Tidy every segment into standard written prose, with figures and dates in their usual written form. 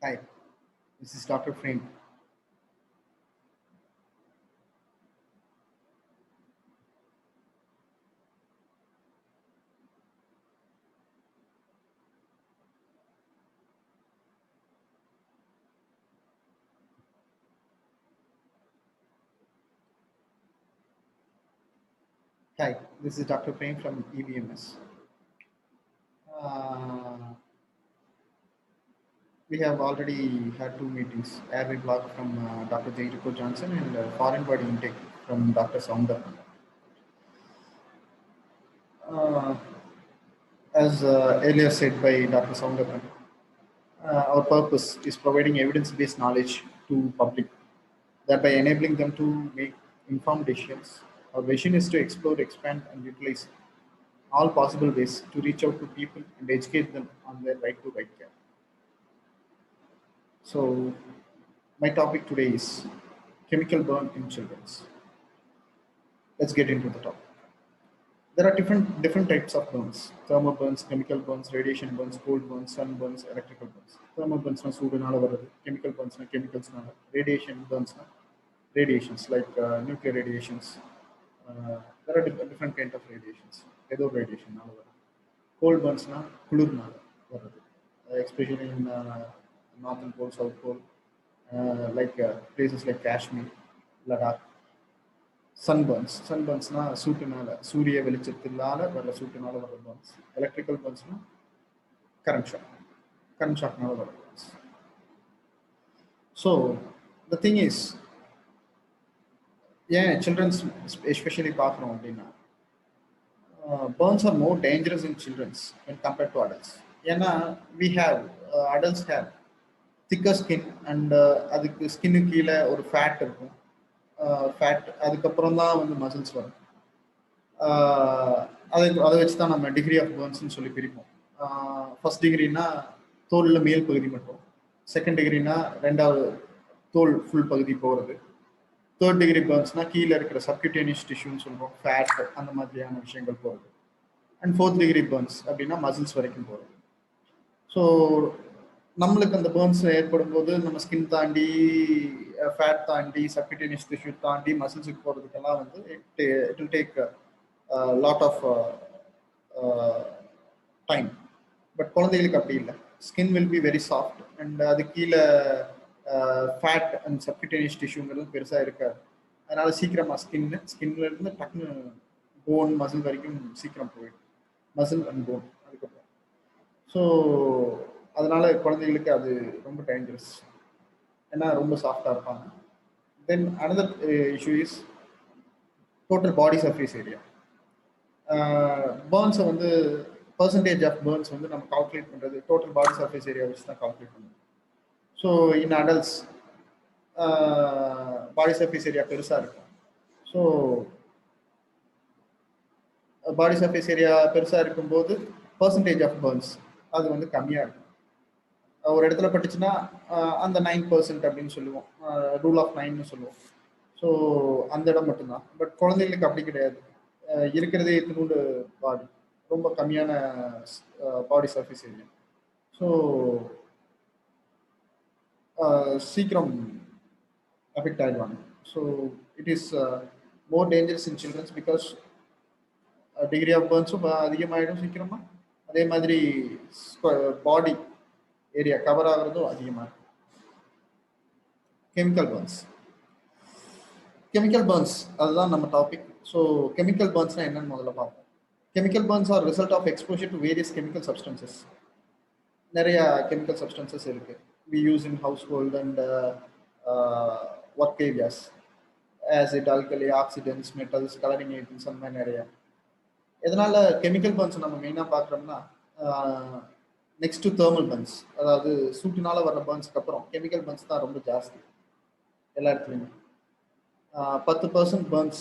Hi, this is Dr. Frame. Hi, this is Dr. Frame from EVMS. Uh, we have already had two meetings, airway block from Dr. Jericho Johnson and foreign body intake from Dr. Sounder. Uh, as earlier said by Dr. Soundarpan, our purpose is providing evidence-based knowledge to public, thereby enabling them to make informed decisions. Our vision is to explore, expand, and utilize all possible ways to reach out to people and educate them on their right to right care. So, my topic today is chemical burn in children. Let's get into the topic. There are different types of burns: thermal burns, chemical burns, radiation burns, cold burns, sun burns, electrical burns. Thermal burns na சூடுனால வருது, chemical burns na chemicalsனால, radiation burns na radiations like nuclear radiations. There are different kind of radiations. ஏதோ radiationனால வருது. Cold burns na குளிர்னால வருது, especially in northern pole, south pole, like places like Kashmir, Ladakh. Sunburns சூட்டுனால, சூரிய வெளிச்சத்தினால வர சூட்டுனால வர burns. Electrical burns current shockனால வர burns. So the thing is, children's especially பார்க்கணும் அப்படின்னா, burns are more dangerous in children's when compared to adults. ஏன்னா we have adults have thicker skin and அதுக்கு skin கீழே ஒரு ஃபேட் இருக்கும். ஃபேட் அதுக்கப்புறம் தான் வந்து மசில்ஸ் வரும். அதை வச்சு தான் நம்ம டிகிரி ஆஃப் பர்ன்ஸ்னு சொல்லி பிரிப்போம். ஃபர்ஸ்ட் டிகிரினா தோலில் மேல் பகுதி மட்டும், செகண்ட் டிகிரினா ரெண்டாவது தோல் ஃபுல் பகுதி போகிறது, தேர்ட் டிகிரி பர்ன்ஸ்னா கீழே இருக்கிற சப்கியூட்டேனியஸ் டிஷ்யூன்னு சொல்லுவோம், ஃபேட் அந்த மாதிரியான விஷயங்கள் போகிறது, அண்ட் ஃபோர்த் டிகிரி பர்ன்ஸ் அப்படின்னா மசில்ஸ் வரைக்கும் போகிறது. ஸோ நம்மளுக்கு அந்த பர்ன்ஸ் ஏற்படும் போது நம்ம ஸ்கின் தாண்டி, ஃபேட் தாண்டி, சப்கியூட்டேனியஸ் டிஷ்யூ தாண்டி மசில்ஸுக்கு போகிறதுக்கெல்லாம் வந்து it will take lot of time. But குழந்தைகளுக்கு அப்படி இல்லை. Skin will be very soft and அது கீழே ஃபேட் அண்ட் சப்கியூட்டேனியஸ் டிஷ்யூங்கிறது பெருசாக இருக்காது. அதனால சீக்கிரமாக ஸ்கின்ல இருந்து டக்குன்னு போன் மசில் வரைக்கும் சீக்கிரம் போயிடும், மசில் அண்ட் போன் அதுக்கப்புறம். ஸோ அதனால குழந்தைகளுக்கு அது ரொம்ப டேஞ்சரஸ், ஏன்னா ரொம்ப சாஃப்டாக இருப்பாங்க. Then another issue is total body surface area. பர்ன்ஸை வந்து பர்சன்டேஜ் ஆஃப் பர்ன்ஸ் வந்து நம்ம கால்குலேட் பண்ணுறது டோட்டல் பாடி சர்ஃபேஸ் ஏரியா வச்சு தான் கால்குலேட் பண்ணுவோம். So in adults body surface area பெருசாக இருக்கும். ஸோ பாடி சர்ஃபேஸ் ஏரியா பெருசாக இருக்கும்போது பர்சன்டேஜ் ஆஃப் பர்ன்ஸ் அது வந்து கம்மியாக இருக்கும். ஒரு இடத்துல பட்டுச்சுன்னா அந்த 9% அப்படின்னு சொல்லுவோம், ரூல் ஆஃப் 9ன்னு சொல்லுவோம். ஸோ அந்த இடம் மட்டும்தான். பட் குழந்தைகளுக்கு அப்படி கிடையாது, இருக்கிறதே இத்தினூண்டு பாடி, ரொம்ப கம்மியான பாடி சர்ஃபேஸ் ஏரியா. ஸோ சீக்கிரம் அஃபெக்ட் ஆகிடுவாங்க. So it is more dangerous in childrens because degree of பர்ன்ஸும் அதிகமாகிடும் சீக்கிரமாக. அதே மாதிரி பாடி ஏரியா கவர் ஆகிறதும் அதிகமாக இருக்கும். கெமிக்கல் பர்ன்ஸ் அதுதான் நம்ம டாபிக். ஸோ கெமிக்கல் பர்ன்ஸ்னால் என்னன்னு முதல்ல பார்ப்போம். Chemical burns are result of exposure to various chemical substances. நிறைய கெமிக்கல் சப்ஸ்டன்சஸ் இருக்குது. We use in household and work areas, acid, alkali, oxidants, metals, colouring agents, அந்த மாதிரி நிறைய. எதனால கெமிக்கல் பர்ன்ஸ் நம்ம மெயினாக பார்க்குறோம்னா, நெக்ஸ்ட் டு தேர்மல் பர்ன்ஸ், அதாவது சூட்டுனால வர்ற பர்ன்ஸ்க்கு அப்புறம் கெமிக்கல் பர்ன்ஸ் தான் ரொம்ப ஜாஸ்தி எல்லா இடத்துலையுமே. 10% பர்ன்ஸ்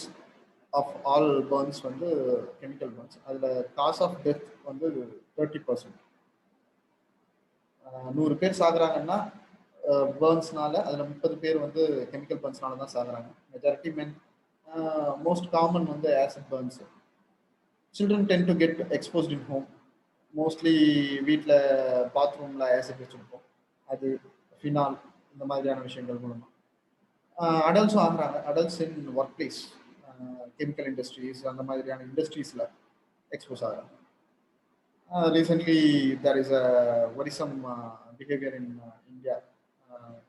ஆஃப் ஆல் பர்ன்ஸ் வந்து கெமிக்கல் பர்ன்ஸ். அதில் காஸ் ஆஃப் டெத் வந்து 30%. 100 பேர் சாகுறாங்கன்னா பர்ன்ஸ்னால அதில் 30 பேர் வந்து கெமிக்கல் பர்ன்ஸ்னால தான் சாகுறாங்க. மெஜாரிட்டி மென். மோஸ்ட் காமன் வந்து acid Burns. Children ten to get exposed in home. Mostly வீட்டில் பாத்ரூமில் ஆசிட் வச்சுருப்போம், அது ஃபினால் இந்த மாதிரியான விஷயங்கள் மூலமாக அடல்ட்ஸும் ஆகுறாங்க. Adults in work place, chemical industries அந்த மாதிரியான இண்டஸ்ட்ரீஸில் எக்ஸ்போஸ் ஆகுறாங்க. Recently, there is a worrisome behavior in India,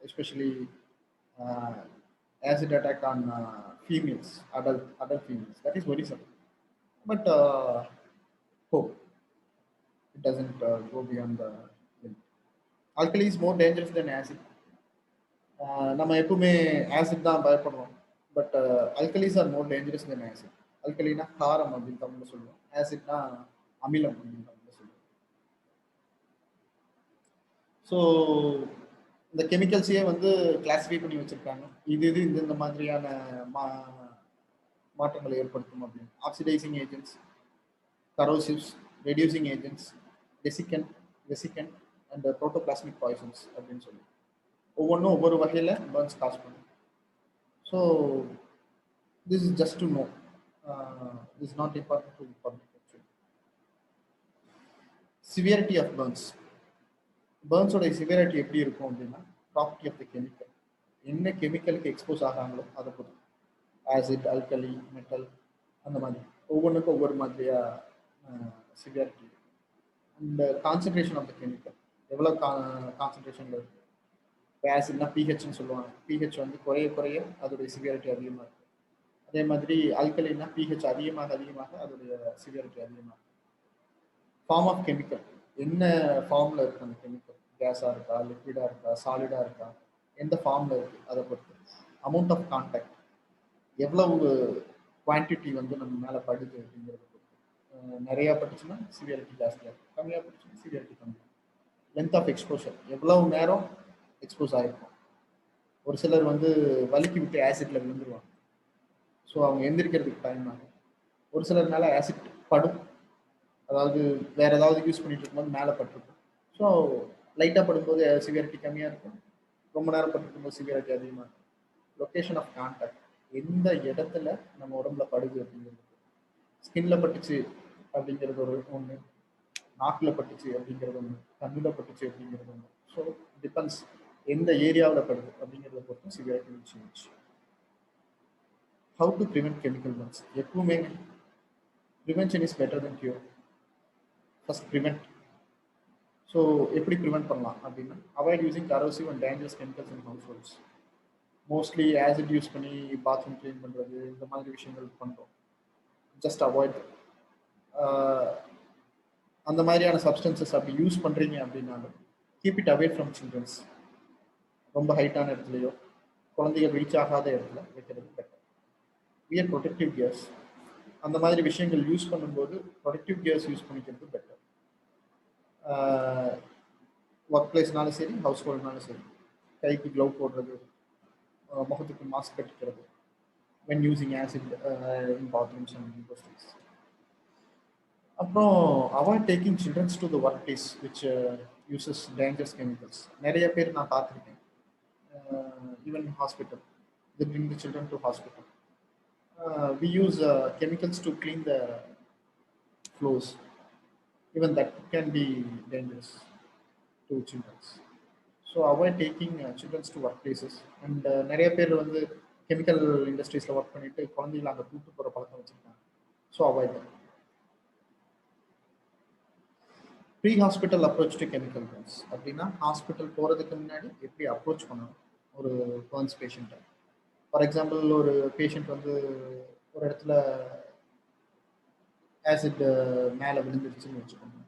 especially uh, acid attack on females, adult females. That is worrisome. But hope it doesn't go beyond the limit. Alkali is more dangerous than acid. நம்ம எப்பவுமே acid தான் பயப்படுறோம், but alkalis are more dangerous than acid. அல்கலினா காரம் அப்படின்னு தமிழ்ல சொல்லுவோம், ஆசிட்னா அமிலம் அப்படின்னு தமிழ்ல சொல்லுவோம். ஸோ இந்த கெமிக்கல்ஸையே வந்து கிளாஸிஃபை பண்ணி வச்சிருக்காங்க, இது இந்த மாதிரியான மாற்றங்களை ஏற்படுத்தும் அப்படின்னு. Oxidising agents, corrosives, reducing agents, vesicant and protoplasmic poisons அப்படின்னு சொல்லி ஒவ்வொன்றும் ஒவ்வொரு வகையில் பர்ன்ஸ் காஸ் பண்ணும். So this is just to know, is not important to public. Severity of burns, பர்ன்ஸோட சிவியரிட்டி எப்படி இருக்கும் அப்படின்னா, ப்ராப்பர்ட்டி ஆஃப் த கெமிக்கல், என்ன கெமிக்கலுக்கு எக்ஸ்போஸ் ஆகிறாங்களோ அதை பொறுத்து. ஆசிட், அல்கலி, மெட்டல் அந்த மாதிரி ஒவ்வொன்றுக்கும் ஒவ்வொரு மாதிரியாக severity. And concentration of the chemical, எவ்வளோ கான்சன்ட்ரேஷனில் இருக்குது. இப்போ ஆசிட்னா பிஹெச்னு சொல்லுவாங்க, பிஹெச் வந்து குறைய அதோடைய சிவியாரிட்டி அதிகமாக இருக்குது. அதே மாதிரி அல்கலினா பிஹெச் அதிகமாக அதோடைய சிவியாரிட்டி அதிகமாக. ஃபார்ம் ஆஃப் கெமிக்கல், என்ன ஃபார்மில் இருக்குது அந்த கெமிக்கல், கேஸாக இருக்கா, லிக்விடாக இருக்கா, சாலிடாக இருக்கா, எந்த ஃபார்மில் இருக்குது அதை பொறுத்து. அமௌண்ட் ஆஃப் கான்டாக்ட், எவ்வளவு குவான்டிட்டி வந்து நம்ம மேலே படுது அப்படிங்கிறத பொறுத்து. நிறையா பட்டுச்சுன்னா சிவியாரிட்டி ஜாஸ்தியாக இருக்கும், கம்மியாக பட்டுச்சுன்னா சிவியாரிட்டி கம்மியாக. லென்த் ஆஃப் எக்ஸ்போஷர், எவ்வளவு நேரம் எக்ஸ்போஸ் ஆகிருக்கும். ஒரு சிலர் வந்து வலிக்கி விட்டு ஆசிட்ல விழுந்துருவாங்க, ஸோ அவங்க எந்திரிக்கிறதுக்கு டைம் ஆகும். ஒரு சிலர் மேலே ஆசிட் படும், அதாவது வேற ஏதாவது யூஸ் பண்ணிட்டு இருக்கும்போது மேலே பட்டிருக்கும். ஸோ லைட்டாக படும்போது சிவியாரிட்டி கம்மியாக இருக்கும், ரொம்ப நேரம் பட்டுருக்கும்போது சிவியாரிட்டி அதிகமாக இருக்கும். லொக்கேஷன் ஆஃப் கான்டாக்ட், எந்த இடத்துல நம்ம உடம்புல படுது அப்படிங்கிறது. ஸ்கின்ல பட்டுச்சு அப்படிங்கிறது ஒன்று, நாக்கில் பட்டுச்சு அப்படிங்கிறது ஒன்று, கண்ணில் பட்டுச்சு அப்படிங்கிறது ஒன்று. ஸோ டிபெண்ட்ஸ் எந்த ஏரியாவில் படுது அப்படிங்கிறத பொறுத்து severity will change. How to prevent chemical burns, எப்பவுமே prevention is better than cure. First prevent. So எப்படி ப்ரிவென்ட் பண்ணலாம் அப்படின்னா, avoid using corrosive and dangerous chemicals in households. Mostly acid use பண்ணி பாத்ரூம் க்ளீன் பண்ணுறது இந்த மாதிரி விஷயங்கள் பண்ணுறோம், ஜஸ்ட் அவாய்ட். அந்த மாதிரியான சப்ஸ்டன்சஸ் அப்படி யூஸ் பண்ணுறீங்க அப்படின்னாலும் keep it away from childrens. ரொம்ப ஹைட்டான இடத்துலையோ குழந்தைகள் ரீச் ஆகாத இடத்துல வைக்கிறது பெட்டர். வியர் ப்ரொடெக்டிவ் கியர்ஸ், அந்த மாதிரி விஷயங்கள் யூஸ் பண்ணும்போது ப்ரொடெக்டிவ் கியர்ஸ் யூஸ் பண்ணிக்கிறது பெட்டர். ஒர்க் பிளேஸ்னாலும் சரி, ஹவுஸ் ஹோல்ட்னாலும் சரி, கைக்கு க்ளவ் போடுறது, முகத்துக்கு மாஸ்க் கட்டிக்கிறது when using acid in bathrooms and industries. அப்புறம் avoid taking childrens to the workplace which uses dangerous chemicals. நிறைய பேர் நான் பார்த்துருக்கேன், even hospital, they bring the children to hospital. We use chemicals to clean the floors. Even that can be dangerous to children. So avoid taking children to workplaces. And நிறைய பேர் வந்து chemical இண்டஸ்ட்ரீஸில் work பண்ணிட்டு குழந்தைகளை அங்கே கூட்டு போகிற பழக்கம் வச்சுருக்காங்க. So avoid that. Pre hospital approach to chemical burns அப்படின்னா, ஹாஸ்பிட்டல் போகிறதுக்கு முன்னாடி எப்படி அப்ரோச் பண்ணணும் ஒரு பர்ன்ஸ் பேஷண்ட்டை. ஃபார் எக்ஸாம்பிள், ஒரு பேஷண்ட் வந்து ஒரு இடத்துல ஆசிட் மேலே விழுந்துருச்சுன்னு வச்சுக்கோங்க,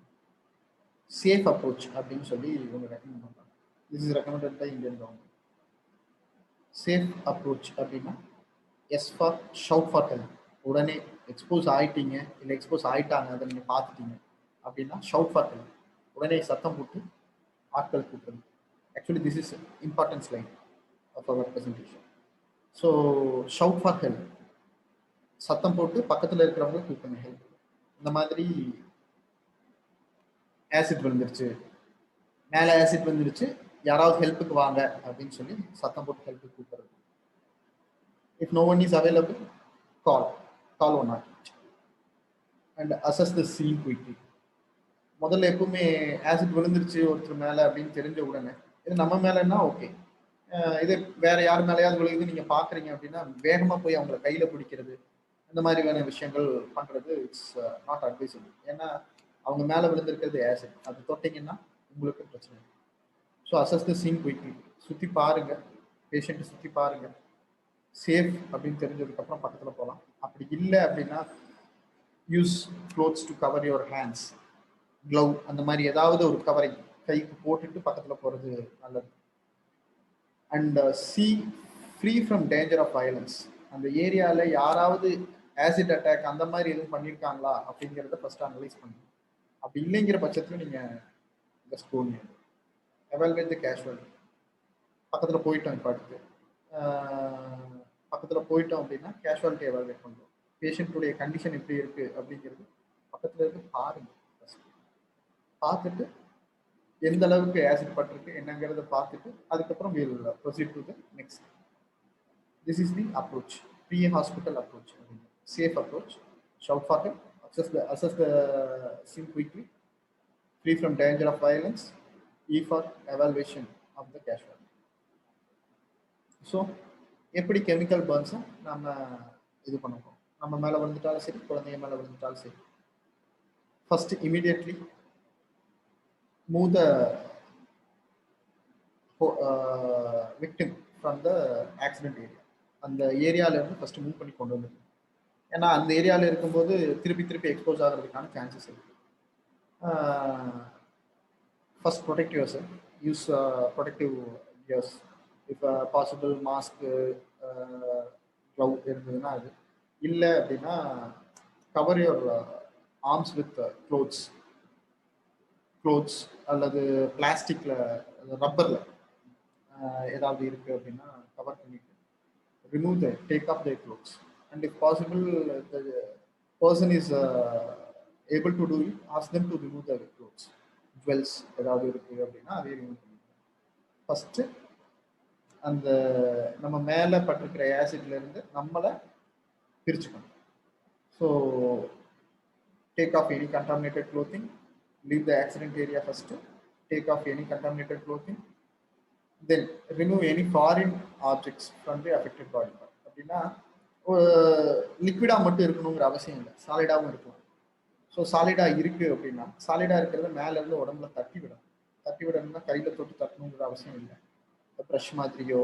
சேஃப் அப்ரோச் அப்படின்னு சொல்லி இவங்க ரெக்கமெண்ட் பண்ணுறாங்க. This is recommended by Indian government. Safe approach அப்படின்னா S for shout for help. உடனே எக்ஸ்போஸ் ஆகிட்டீங்க இல்லை எக்ஸ்போஸ் ஆகிட்டாங்க அதை நீங்கள் பார்த்துட்டீங்க அப்படின்னா ஷவுட் ஃபார் ஹெல்ப், உடனே சத்தம் போட்டு ஆட்கள் கூப்பிடுறது. Actually this is importance line of our presentation. So shout for help, சத்தம் போட்டு பக்கத்தில் இருக்கிறவங்க கூப்பிடுங்க ஹெல்ப். இந்த மாதிரி ஆசிட் விழுந்துருச்சு, மேலே ஆசிட் வந்துருச்சு, யாராவது ஹெல்ப்புக்கு வாங்க அப்படின்னு சொல்லி சத்தம் போட்டு ஹெல்ப்புக்கு கூப்பிடுறது. If no one is available, call 108 and assess the scene quickly. முதல்ல எப்பவுமே ஆசிட் விழுந்துருச்சு ஒருத்தர் மேலே அப்படின்னு தெரிஞ்ச உடனே இது நம்ம மேலன்னா ஓகே. இது வேற யார் மேலேயாவது விழுகுது நீங்க பாக்குறீங்க அப்படின்னா வேகமா போய் அவங்களை கையில பிடிக்கிறது, இந்த மாதிரியான விஷயங்கள் பண்றது இட்ஸ் நாட் அட்வைசபிள். ஏன்னா அவங்க மேல விழுந்திருக்கிறது ஆசிட், அது தொட்டிங்கன்னா உங்களுக்கு பிரச்சனை. So assess the scene quickly. சுத்தி பாருங்க, பேஷண்ட்டை சுத்தி பாருங்க. சேஃப் அப்படின்னு தெரிஞ்சதுக்கப்புறம் பக்கத்தில் போகலாம். அப்படி இல்லை அப்படின்னா use clothes to cover your hands, glove அந்த மாதிரி ஏதாவது ஒரு கவரை கைக்கு போட்டுட்டு பக்கத்தில் போகிறது நல்லது. And see free from danger of violence. அந்த ஏரியாவில் யாராவது ஆசிட் அட்டாக் அந்த மாதிரி எதுவும் பண்ணியிருக்காங்களா அப்படிங்கிறத ஃபர்ஸ்ட் அனலைஸ் பண்ணுங்க. அப்படி இல்லைங்கிற பட்சத்தில் நீங்கள் ஜஸ்ட் கோ நியர், எவாலுவேட் தி கேஷுவாலிட்டி. பக்கத்தில் போயிட்டோம், இப்போ அடுத்து பக்கத்தில் போயிட்டோம் அப்படின்னா கேஷுவாலிட்டி எவாலுவேட் பண்ணுறோம். பேஷண்ட்டுடைய கண்டிஷன் எப்படி இருக்குது அப்படிங்கிறது பக்கத்தில் இருந்து பாருங்க. பார்த்துட்டு எந்த அளவுக்கு ஆசிட் பட்டிருக்கு என்னங்கிறத பார்த்துட்டு அதுக்கப்புறம் will proceed to the next. This is the approach, pre hospital approach, safe approach. Shout for help, assess the scene quickly, free from danger of violence, E for evaluation of the casualty. So எப்படி chemical பர்ன்ஸை நம்ம இது பண்ணுவோம், நம்ம மேலே விழுந்துட்டாலும் சரி, குழந்தைங்க மேலே விழுந்துட்டாலும் சரி, first immediately move the victim from the accident area. அந்த ஏரியாவிலேருந்து ஃபர்ஸ்ட் மூவ் பண்ணி கொண்டு வந்துடும். ஏன்னா அந்த ஏரியாவில் இருக்கும்போது திருப்பி திருப்பி எக்ஸ்போஸ் ஆகிறதுக்கான சான்சஸ் இருக்கு. First protect yourself, use protective gears, இப்போ பாசிபிள் மாஸ்க்கு, க்ளவ் இருந்ததுன்னா அது, இல்லை அப்படின்னா cover your arms with clothes அல்லது பிளாஸ்டிக்ல ரப்பர்ல ஏதாவது இருக்கு அப்படின்னா கவர் பண்ணிட்டு remove the take off the clothes. And if possible the person is able to do it, ask them to remove the clothes. Jewels ஏதாவது இருக்கு அப்படின்னா அதே ரிமூவ் பண்ணிக்கலாம். ஃபர்ஸ்ட் அந்த நம்ம மேலே பட்டிருக்கிற ஆசிட்ல இருந்து நம்மளை பிரிச்சுக்கணும். So take off any contaminated clothing, leave the accident area first, take off any contaminated clothing, then remove any foreign objects from the affected body part. அப்படின்னா லிக்விடாக மட்டும் இருக்கணுங்கிற அவசியம் இல்லை, சாலிடாகவும் இருக்கலாம். ஸோ சாலிடாக இருக்குது அப்படின்னா சாலிடாக இருக்கிறத மேலேருந்து உடம்புல தட்டி விடணும்னா கையில் தொட்டு தட்டணுங்கிற அவசியம் இல்லை. ப்ரஷ் மாதிரியோ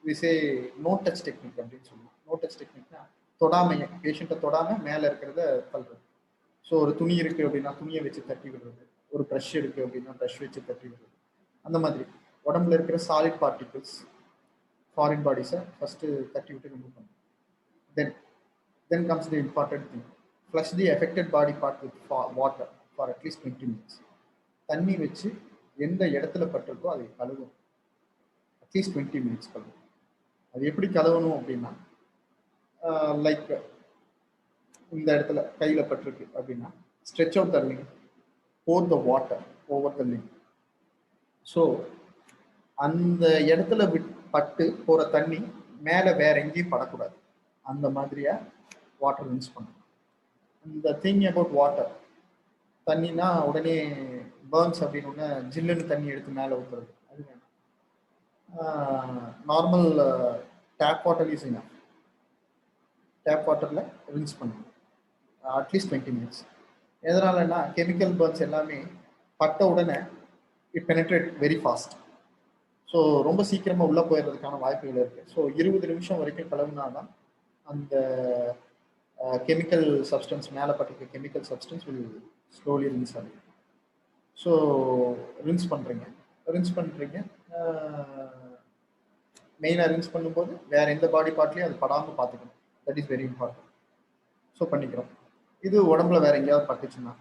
விசே நோ டச் டெக்னிக் அப்படின்னு சொல்லுவோம். நோ டச் டெக்னிக்னா தொடாமையை, பேஷண்ட்டை தொடாமல் மேலே இருக்கிறத தள்ளுறது. ஸோ ஒரு துணி இருக்குது அப்படின்னா துணியை வச்சு தட்டி விடுறது, ஒரு ப்ரஷ் இருக்குது அப்படின்னா ப்ரஷ் வச்சு தட்டி விடுறது. அந்த மாதிரி உடம்புல இருக்கிற சாலிட் பார்ட்டிகிள்ஸ், ஃபாரின் பாடிஸை ஃபஸ்ட்டு தட்டி விட்டு ரிமூவ் பண்ணும். Then comes the important thing, flush the affected body part with water for at least 20 minutes. தண்ணி வச்சு எந்த இடத்துல பட்டிருக்கோ அதை கழுவும், அட்லீஸ்ட் 20 minutes கழுவும். அது எப்படி கழுவணும் அப்படின்னா லைக் இந்த இடத்துல கையில் பட்டிருக்கு அப்படின்னா stretch out the limb, pour the water over the limb. So அந்த இடத்துல பட்டு போகிற தண்ணி மேலே வேற எங்கேயும் படக்கூடாது, அந்த மாதிரியா வாட்டர் ரின்ஸ் பண்ணணும். இந்த திங் அபவுட் வாட்டர், தண்ணினா உடனே பர்ன்ஸ் அப்படின்னு ஒன்று ஜில்லுன்னு தண்ணி எடுத்து மேலே ஊற்றுறது அது வேணும். நார்மல் டேப் வாட்டர் யூஸ் பண்ணலாம், டேப் வாட்டரில் ரின்ஸ் பண்ணணும் அட்லீஸ்ட் 20 minutes. எதனாலன்னா கெமிக்கல் பர்ன்ஸ் எல்லாமே பட்ட உடனே it penetrate very fast. So ரொம்ப சீக்கிரமாக உள்ளே போயிடுறதுக்கான வாய்ப்புகள் இருக்குது. ஸோ 20 நிமிஷம் வரைக்கும் கலவுனாதான் அந்த கெமிக்கல் சப்ஸ்டன்ஸ் மேலே பட்டிருக்க chemical substance will slowly rinse ஆகுது. ஸோ ரின்ஸ் பண்ணுறீங்க மெயினாக ரின்ஸ் பண்ணும்போது வேற எந்த பாடி பார்ட்லையும் அது படாமல் பார்த்துக்கணும். That is very important. So பண்ணிக்கிறோம். இது உடம்புல வேற எங்கேயாவது பட்டுச்சுன்னா,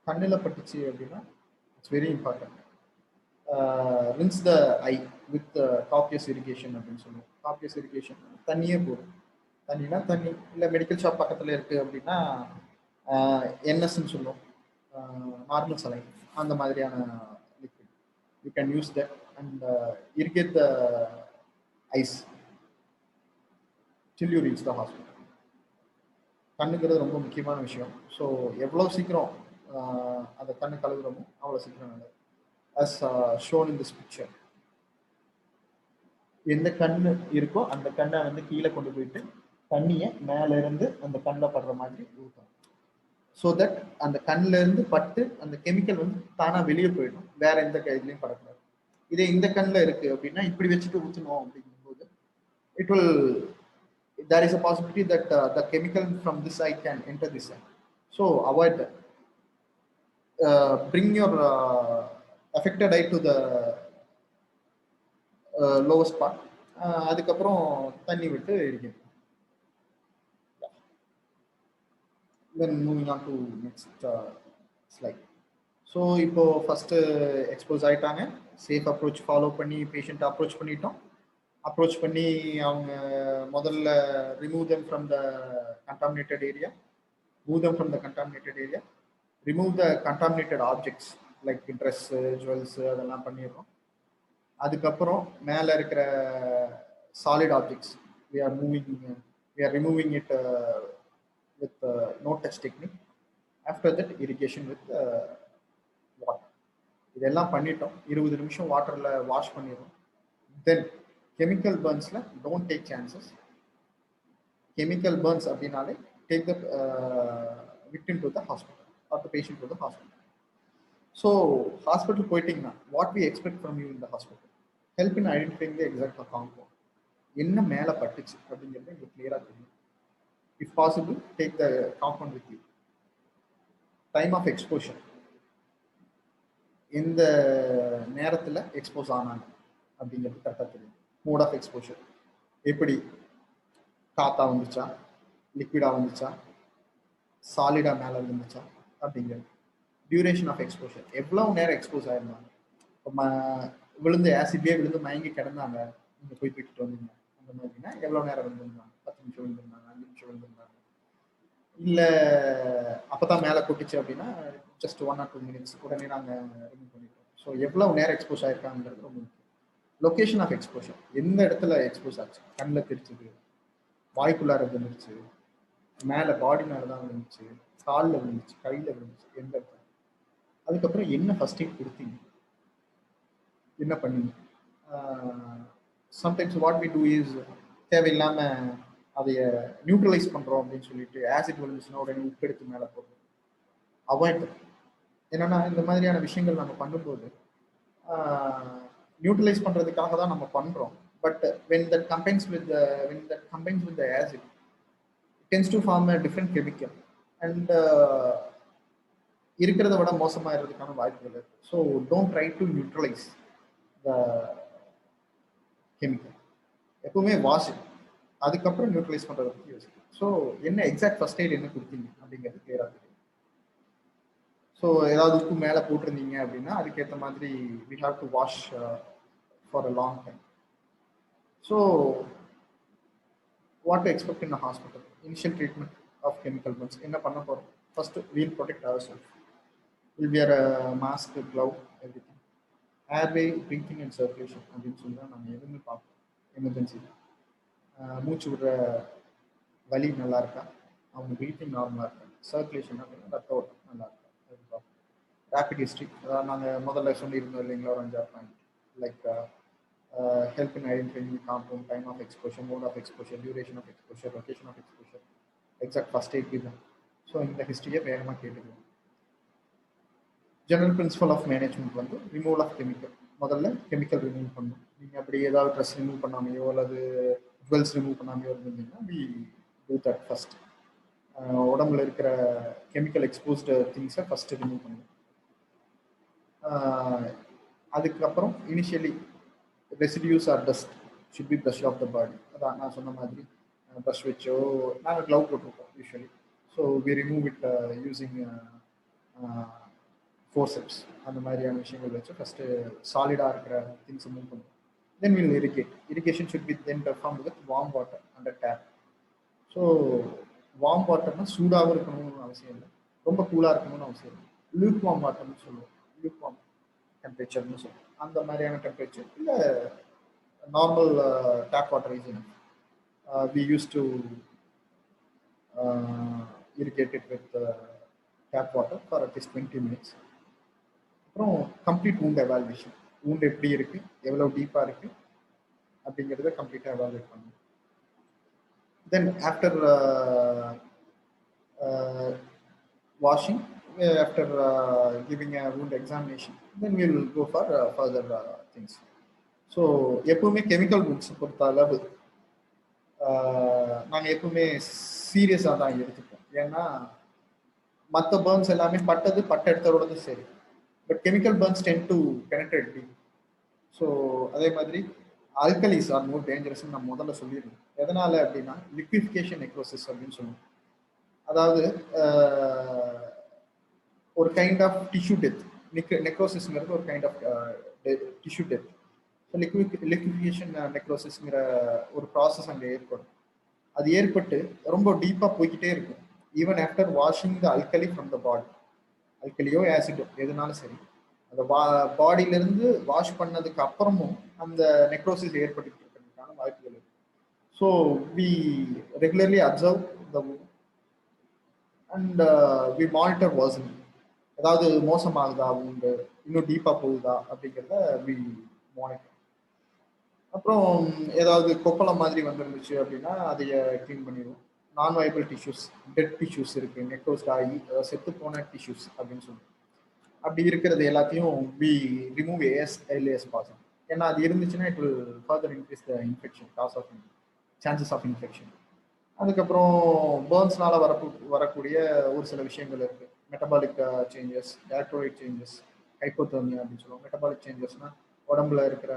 கண்ணில் பட்டுச்சு அப்படின்னா it's very important. Rinse the eye with copious irrigation அப்படின்னு சொல்லுவோம். காப்பியஸ் இரிகேஷன் தண்ணியே போடும். தண்ணினா தண்ணி, இல்லை மெடிக்கல் ஷாப் பக்கத்தில் இருக்குது அப்படின்னா என்எஸ்ன்னு சொல்லுவோம், நார்மல் சலைன், அந்த மாதிரியான liquid you can use that and irrigate the eyes till you reach the hospital. கண்ணுங்கிறது ரொம்ப முக்கியமான விஷயம். ஸோ எவ்வளோ சீக்கிரம் அந்த கண்ணு கழுவுறமோ அவ்வளோ சீக்கிரம் நல்லது. as shown in this picture. எந்த கண்ணு இருக்கோ அந்த கண்ணை வந்து கீழே கொண்டு போயிட்டு தண்ணியை மேல இருந்து அந்த கண்ணில் படுற மாதிரி ஊற்றணும். ஸோ தட் அந்த கண்ணில் இருந்து பட்டு அந்த கெமிக்கல் வந்து தானா வெளியே போயிடும், வேற எந்த இதுலையும் படக்கூடாது. இதே இந்த கண்ணில் இருக்கு அப்படின்னா இப்படி வச்சுட்டு ஊற்றணும் அப்படிங்கும்போது it will, there is a possibility that the chemical from this eye can enter this eye. So avoid that. Bring your affected eye to the lowest part. அதுக்கப்புறம் தண்ணி விட்டு இருக்கணும். Then moving on to next slide. So இப்போ first expose ஆயிட்டாங்க, safe approach follow பண்ணி patient approach பண்ணிட்டோம். Approach பண்ணி அவங்க முதல்ல remove them from the contaminated area, move them from the contaminated area, remove the contaminated objects like dress, jewels அதெல்லாம் பண்ணிடுறோம். அதுக்கப்புறம் மேலே இருக்கிற solid objects we are removing it with no touch technique. After that irrigation with water. இதெல்லாம் பண்ணிட்டோம். 20 நிமிஷம் வாட்டர்ல wash பண்ணிடுறோம். தென் கெமிக்கல் பர்ன்ஸ்ல don't take chances. Chemical burns அப்படின்னாலே take the victim to the hospital or the patient to the hospital. So hospital போயிட்டீங்கன்னா what we expect from you in the hospital, help in identifying the exact compound. என்ன மேலே பட்டுச்சு அப்படிங்கிறது உங்களுக்கு கிளியரா தெரியும். If possible, take the compound with you. Time of exposure, இந்த நேரத்தில் எக்ஸ்போஸ் ஆனாங்க அப்படிங்கிறது கரெக்டாக தெரியும். மோட் ஆஃப் எக்ஸ்போஷர் எப்படி, காத்தா வந்துச்சா, லிக்விடா வந்துச்சா, சாலிடா மேலே இருந்துச்சா அப்படிங்கிறது. டியூரேஷன் ஆஃப் எக்ஸ்போஷர், எவ்வளோ நேரம் எக்ஸ்போஸ் ஆயிருந்தாங்க. விழுந்து ஆசிட்லேயே விழுந்து மயங்கி கிடந்தாங்க, நீங்கள் போய் தூக்கிட்டு வந்தீங்க அந்த மாதிரினா எவ்வளோ நேரம் விழுந்திருந்தாங்க, 10 நிமிஷம் விழுந்திருந்தாங்க, 5 நிமிஷம் விழுந்திருந்தாங்க, இல்லை அப்போதான் மேலே கொட்டுச்சு அப்படின்னா ஜஸ்ட் 1 or 2 minutes உடனே நாங்கள் ரிமூவ் பண்ணிட்டோம். ஸோ எவ்வளோ நேரம் எக்ஸ்போஸ் ஆயிருக்காங்கிறது ரொம்ப முக்கியம். லொக்கேஷன் ஆஃப் எக்ஸ்போஷர், எந்த இடத்துல எக்ஸ்போஸ் ஆச்சு, கண்ணில் தெரிச்சுது, வாய்க்குள்ளார விழுந்துச்சு, மேலே பாடி மேலே தான் விழுந்துச்சு, காலில் விழுந்துச்சு, கையில் விழுந்துச்சு, எந்த இடத்துல. அதுக்கப்புறம் என்ன ஃபர்ஸ்ட் எய்ட் கொடுத்தீங்க, என்ன பண்ணீங்க. Sometimes what we do is தேவையில்லாமல் அதைய நியூட்ரலைஸ் பண்ணுறோம் அப்படின்னு சொல்லிட்டு ஆசிட் விழுந்துச்சுன்னா உடனே உப்பு எடுத்து மேலே போடுறோம். அவாய்ட். என்னன்னா இந்த மாதிரியான விஷயங்கள் நம்ம பண்ணும்போது நியூட்ரலைஸ் பண்ணுறதுக்காக தான் நம்ம பண்ணுறோம். But when that combines with the acid, it tends to form a different chemical and இருக்கிறத விட மோசமாகிறதுக்கான வாய்ப்புகள் இருக்கு. So don't try to neutralise the chemical. எப்பவுமே வாஷ், அதுக்கப்புறம் நியூட்ரலைஸ் பண்ணுறதை பற்றி யோசிக்கும். ஸோ என்ன எக்ஸாக்ட் ஃபர்ஸ்ட் எய்ட் என்ன கொடுத்தீங்க அப்படிங்கிறது கிளியராக தெரியும். ஸோ ஏதாவது உப்பு மேலே போட்டிருந்தீங்க அப்படின்னா அதுக்கேற்ற மாதிரி we have to wash for a long time. So what to expect in a hospital? Initial treatment of chemical burns. என்ன பண்ண போகிறோம்? First we'll protect ourselves. We'll wear a mask, glove, everything. Airway, breathing and circulation அப்படின்னு சொல்லி தான் நம்ம எதுவுமே பார்ப்போம். Emergency மூச்சு விடுற வலி நல்லா இருக்கா, அவங்க ப்ரீத்திங் நார்மலாக இருக்கா, சர்க்குலேஷன் அப்படின்னா ரத்த ஓட்டம் நல்லா இருக்கா, அது பார்ப்போம். ரேபிட் ஹிஸ்ட்ரி, அதாவது நாங்கள் முதல்ல சொல்லியிருந்தோம் இல்லைங்களா, ஒரு 5 point like help in identifying the compound, time of exposure, mode of exposure, duration of exposure, location of exposure, exact first aid given. So இந்த ஹிஸ்ட்ரியை வேகமாக கேட்டுக்கலாம். ஜெனரல் பிரின்சிபல் ஆஃப் மேனேஜ்மெண்ட் வந்து ரிமூவல் ஆஃப் கெமிக்கல். முதல்ல chemical remove பண்ணணும். நீங்கள் அப்படி ஏதாவது ட்ரெஸ் ரிமூவ் பண்ணாமையோ அல்லது ஜுவல்ஸ் ரிமூவ் பண்ணாமையோ இருந்தீங்கன்னா வி டூ தட் ஃபர்ஸ்ட். உடம்புல இருக்கிற கெமிக்கல் எக்ஸ்போஸ்டு திங்ஸை ஃபர்ஸ்ட் ரிமூவ் பண்ணணும். அதுக்கப்புறம் initially residues or dust should be brush off the body. அதான் நான் சொன்ன மாதிரி ப்ரஷ் வச்சோ, நாங்கள் க்ளவ் போட்டிருக்கோம் usually. So we remove it using forceps. அந்த மாதிரியான விஷயங்கள் வச்சு ஃபஸ்ட்டு சாலிடாக இருக்கிற திங்ஸ் மூவ் பண்ணுவோம். Then will irrigate. Irrigation should be then perform with warm water under tap. So warm வாட்டர்னா சூடாகவும் இருக்கணும்னு அவசியம் இல்லை, ரொம்ப கூலாக இருக்கணும்னு அவசியம் இல்லை. லூக் வார்ம் வாட்டர்னு சொல்லுவோம், லூக் வார்ம் டெம்பரேச்சர்னு சொல்லுவோம். அந்த மாதிரியான டெம்பரேச்சர் இல்லை normal tap water is enough. We used to irrigate it with tap water for at least 20 minutes. அப்புறம் கம்ப்ளீட் wound எவாலுவேஷன், wound எப்படி இருக்கு, எவ்வளவு டீப்பா இருக்கு அப்படிங்கிறத கம்ப்ளீட்டா எவாலுவேட் பண்ணணும். Then after washing, after giving a wound examination, then we will go for further things. So எப்பவுமே கெமிக்கல் wounds பொறுத்த அளவு நாங்கள் எப்பவுமே சீரியஸாக தான் எடுத்துப்போம். ஏன்னா மற்ற பேர்ன்ஸ் எல்லாமே பட்ட இடத்தோட சரி, but chemical burns ten to penetrate deep. So அதே மாதிரி ஆல்கலிஸ் ஆர் மோர் டேஞ்சரஸ்ன்னு நான் முதல்ல சொல்லியிருந்தேன். எதனால அப்படின்னா லிக்விஃபிகேஷன் நெக்ரோசிஸ் அப்படின்னு சொல்லுவோம். அதாவது ஒரு கைண்ட் ஆஃப் டிஷ்யூ டெத். நெக்ரோசிஸ்ங்கிறது ஒரு kind of tissue death. So liquefaction நெக்ரோசிஸ்ங்கிற ஒரு ப்ராசஸ் அங்கே ஏற்படும். அது ஏற்பட்டு ரொம்ப டீப்பாக போய்கிட்டே இருக்கும். Even after washing the alkali from the body, அல்கலியோ ஆசிடோ எதுனாலும் சரி, அந்த பாடியிலிருந்து வாஷ் பண்ணதுக்கு அப்புறமும் அந்த நெக்ரோசிஸ் ஏற்பட்டு இருக்கிறதுக்கான வாய்ப்புகள் இருக்கு. So we regularly observe the and we monitor washing. ஏதாவது மோசமாகுதா, உண்டு இன்னும் டீப்பாக போகுதா அப்படிங்கிறத வி மானிட்டர். அப்புறம் ஏதாவது கொப்பளம் மாதிரி வந்துருந்துச்சு அப்படின்னா அதைய க்ளீன் பண்ணிடுவோம். நான் வயபிள் டிஷ்யூஸ், டெட் டிஷ்யூஸ் இருக்கு, நெக்ரோஸ்ட் ஆகி செத்து போன டிஷ்யூஸ் அப்படின்னு சொல்லுவோம். அப்படி இருக்கிறது எல்லாத்தையும் we remove early as possible. ஏன்னா அது இருந்துச்சுன்னா it will further increase the infection, cause of chances of infection. அதுக்கப்புறம் பேர்ன்ஸ்னால வரக்கூடிய ஒரு சில விஷயங்கள் இருக்கு. Metabolic changes, electrolyte changes, hypothermia அப்படின்னு சொல்லுவோம். மெட்டபாலிக் சேஞ்சஸ்னா உடம்புல இருக்கிற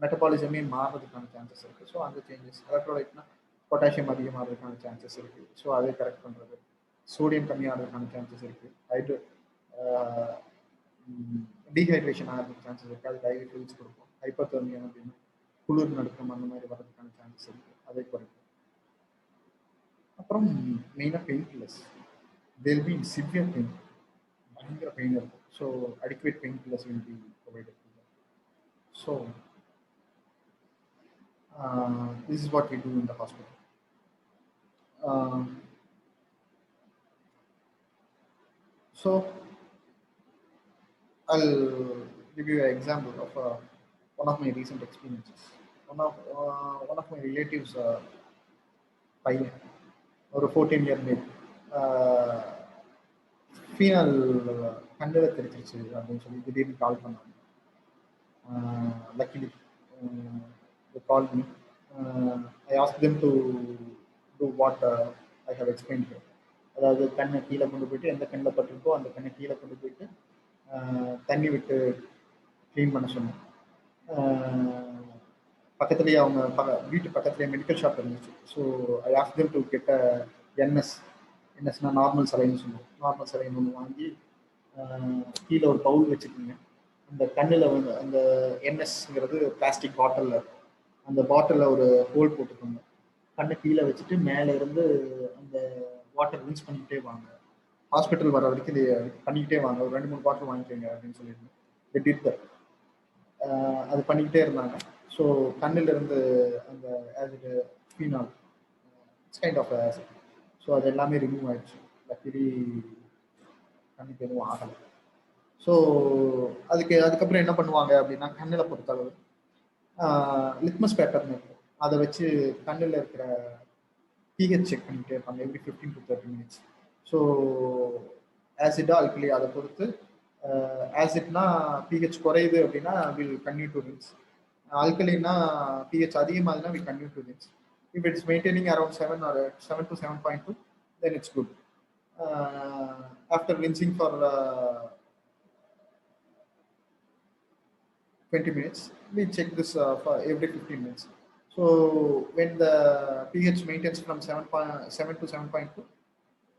மெட்டபாலிசமே மாறுறதுக்கான சான்சஸ் இருக்கு. ஸோ அந்த சேஞ்சஸ், எலக்ட்ரோலைட்னா பொட்டாசியம் அதிகமாகிறதுக்கான சான்சஸ் இருக்கு. ஸோ அதை கரெக்ட் பண்ணுறது. சோடியம் கம்மியாகிறதுக்கான சான்சஸ் இருக்கு. டீஹைட்ரேஷன் ஆகிறதுக்கு சான்சஸ் இருக்குது. அது டைரி ஃபில்ஸ் கொடுக்கும். ஹைப்போதெர்மியா அப்படின்னு குளிர் நடுக்கம் அந்த மாதிரி வர்றதுக்கான சான்சஸ் இருக்குது. அதை குறைக்கும். அப்புறம் மெயினாக pain killers. They'll be severe pain, பயங்கர பெயின் இருக்கும். So adequate pain killers will be provided. So this is what we do in the hospital. So I'll give you an example of one of my recent experiences. One of my relatives பையன், ஒரு 14-year male, penal கண்ணில் தெரிச்சிருச்சு அப்படின்னு சொல்லி திடீர்னு கால் பண்ணாங்க. Luckily they called me. I asked them to do what I have explained here. அதாவது கண்ணை கீழே கொண்டு போயிட்டு, எந்த கண்ணில் பட்டிருக்கோ அந்த கண்ணை கீழே கொண்டு போயிட்டு தண்ணி விட்டு க்ளீன் பண்ண சொன்னேன். பக்கத்துலேயே அவங்க வீட்டு பக்கத்துலேயே மெடிக்கல் ஷாப் இருந்துச்சு. So I ask them to get என்எஸ்னா நார்மல் சலைன்னு சொல்லுவோம். நார்மல் சலைன் ஒன்று வாங்கி கீழே ஒரு பவுல் வச்சுக்கோங்க. அந்த கண்ணில் வந்து அந்த என்எஸ்ங்கிறது பிளாஸ்டிக் பாட்டிலில் இருக்கும். அந்த பாட்டிலில் ஒரு ஹோல் போட்டுக்கோங்க. கண்ணை கீழே வச்சுட்டு மேலே இருந்து அந்த வாட்டர் ரின்ஸ் பண்ணிக்கிட்டே வாங்க. ஹாஸ்பிட்டல் வர வரைக்கும் இது பண்ணிக்கிட்டே வாங்க. ஒரு 2-3 பாட்டில் வாங்கிக்கோங்க அப்படின்னு சொல்லியிருந்தேன். அது பண்ணிக்கிட்டே இருந்தாங்க. ஸோ கண்ணில் இருந்து அந்த acid, phenol, it's kind of acid, so அது எல்லாமே ரிமூவ் ஆயிடுச்சு. லக்கிலி கண்ணுக்கு எதுவும் ஆகலை. ஸோ அதுக்கப்புறம் என்ன பண்ணுவாங்க அப்படின்னா, கண்ணில் பொறுத்தளவு லிட்மஸ் பேப்பர்னு இருக்கும். அதை வச்சு கண்ணில் இருக்கிற pH செக் பண்ணிகிட்டே இருப்பாங்க எவ்ரி 15 to 30 minutes. ஸோ ஆசிடா அல்கலி அதை பொறுத்து, ஆசிட்னா pH குறையுது அப்படின்னா வில் கன்டினியூ டு ரின்ஸ். அல்கலினா pH அதிகமாகுதுன்னா will continue to rinse. If it's maintaining around 7 to 7.2, then it's good. After rinsing for 20 minutes, we check this for every 15 minutes. So when the pH maintains from 7 to 7.2,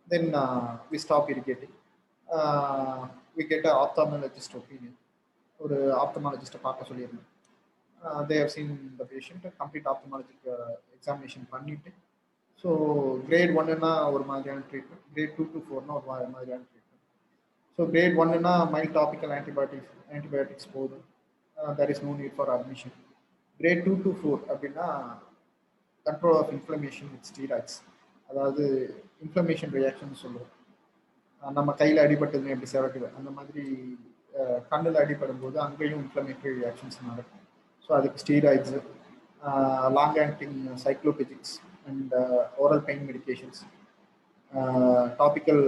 then we stop irrigating. We get an ophthalmologist opinion. ஒரு ஆப்தமாலஜிஸ்ட்டை பார்க்க சொல்லியிருந்தேன். they have seen the patient, complete ophthalmologic examination பண்ணிட்டு, so grade 1னா ஒரு மாதிரியான treatment, grade 2 to 4னா ஒரு மாதிரியான ட்ரீட்மெண்ட். ஸோ கிரேட் 1னா மைல்ட் டாபிக்கல் ஆன்டிபயோட்டிக்ஸ் போதும். There is no need for admission. Grade 2 to 4 அப்படின்னா control of inflammation with steroids. அதாவது இன்ஃப்ளமேஷன் ரியாக்ஷன் சொல்லுவோம். நம்ம கையில் அடிபட்டதுன்னு எப்படி செவக்குது அந்த மாதிரி கண்ணில் அடிபடும் போது அங்கேயும் இன்ஃப்ளமேட்டரி ரியாக்ஷன்ஸ் நடக்கும். ஸோ அதுக்கு steroids, long acting cycloplegics and oral pain medications, topical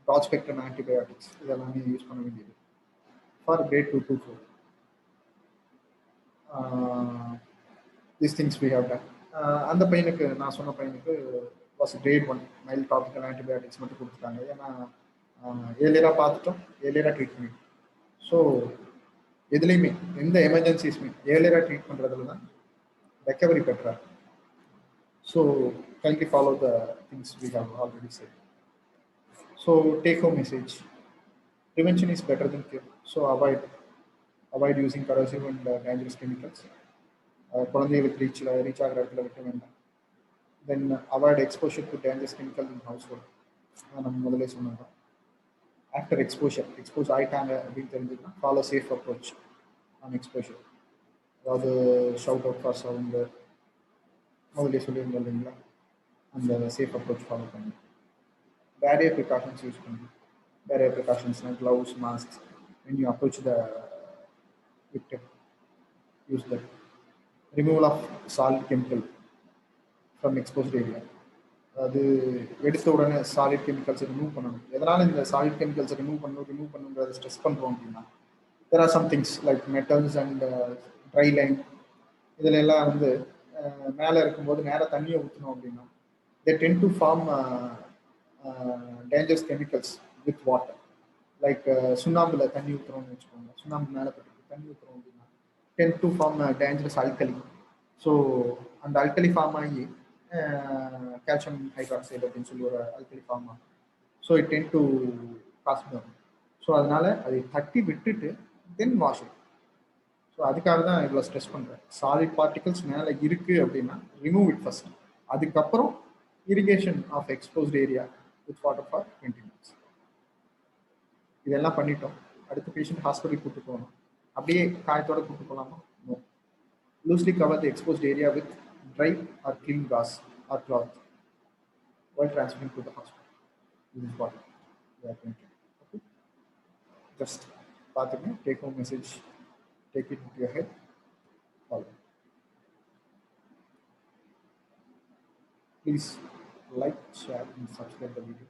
broad spectrum antibiotics இதெல்லாமே யூஸ் பண்ண வேண்டியது for grade 2 to 4. These things we have done. அந்த பையனுக்கு நான் சொன்ன பையனுக்கு was grade 1 mild topical antibiotics மட்டும் கொடுத்துட்டாங்க. ஏன்னா ஏர்லியராக பார்த்துட்டோம், ஏர்லியராக ட்ரீட் பண்ணிட்டோம். ஸோ எதுலேயுமே எந்த எமர்ஜென்சிஸுமே ஏர்லியராக ட்ரீட் பண்ணுறதுல தான் ரெக்கவரி பெட்டராக. So kindly follow the things we have already said. So take home message: prevention is better than cure. So avoid using corrosive and dangerous chemicals. குழந்தைகளுக்கு ரீச் ஆகிற இடத்துல விட்ட வேண்டாம். Then avoid exposure to dangerous chemical in household. நம்ம முதலே சொன்னோம். After expose ஆகிட்டாங்க அப்படின்னு தெரிஞ்சுன்னா follow safe approach on exposure. அதாவது ஷவுட் அவுட் ஃபார் சவுண்டு முதலே சொல்லியிருந்தோம் இல்லைங்களா, அந்த சேஃப் அப்ரோச் ஃபாலோ பண்ணி பேரியர் ப்ரிகாஷன்ஸ் யூஸ் பண்ணி. பேரியர் ப்ரிகாஷன்ஸ்னால் gloves, mask. when you approach the victim, use that. Removal of solid chemical from exposed area. அது எடுத்த உடனே சாலிட் கெமிக்கல்ஸை ரிமூவ் பண்ணணும். எதனால் இந்த சாலிட் கெமிக்கல்ஸை ரிமூவ் பண்ணுங்கிறத ஸ்ட்ரெஸ் பண்ணுறோம் அப்படின்னா, there are some things like metals and dry lime. இதில் எல்லாம் வந்து மேலே இருக்கும்போது நேராக தண்ணியை ஊற்றணும் அப்படின்னா they tend to form dangerous chemicals with water. Like சுண்ணாம்பில் தண்ணி ஊற்றுறோம்னு வச்சுக்கோங்க, சுண்ணாம்பு மேலே பட்டு தண்ணி ஊற்றுறோம் அப்படின்னா tend to form dangerous alkali. So அந்த அல்கலி ஃபார்ம் ஆகி கால்சியம் ஹைட்ராக்சைடு அப்படின்னு சொல்லி ஒரு அல்கலி ஃபார்ம் ஆகும். So it tend to cause burn. So அதனால அதை தட்டி விட்டுட்டு தென் வாஷ் இட். ஸோ அதுக்காக தான் இவ்வளோ ஸ்ட்ரெஸ் பண்ணுறேன். சாலிட் பார்ட்டிகல்ஸ் மேலே இருக்குது அப்படின்னா ரிமூவ் இட் ஃபர்ஸ்ட். அதுக்கப்புறம் irrigation of exposed area with water for 20 minutes. இதெல்லாம் பண்ணிட்டோம். அடுத்த பேஷண்ட் ஹாஸ்பிட்டலுக்கு கூப்பிட்டு போகணும். அப்படியே காயத்தோட கூப்பிட்டு போகலாமா? No. Loosely cover the exposed area with dry or clean gauze or cloth while transferring to the hospital. This is what we are going to do. Okay? Just take home message, take it into your head, follow. Please like, share and subscribe the video.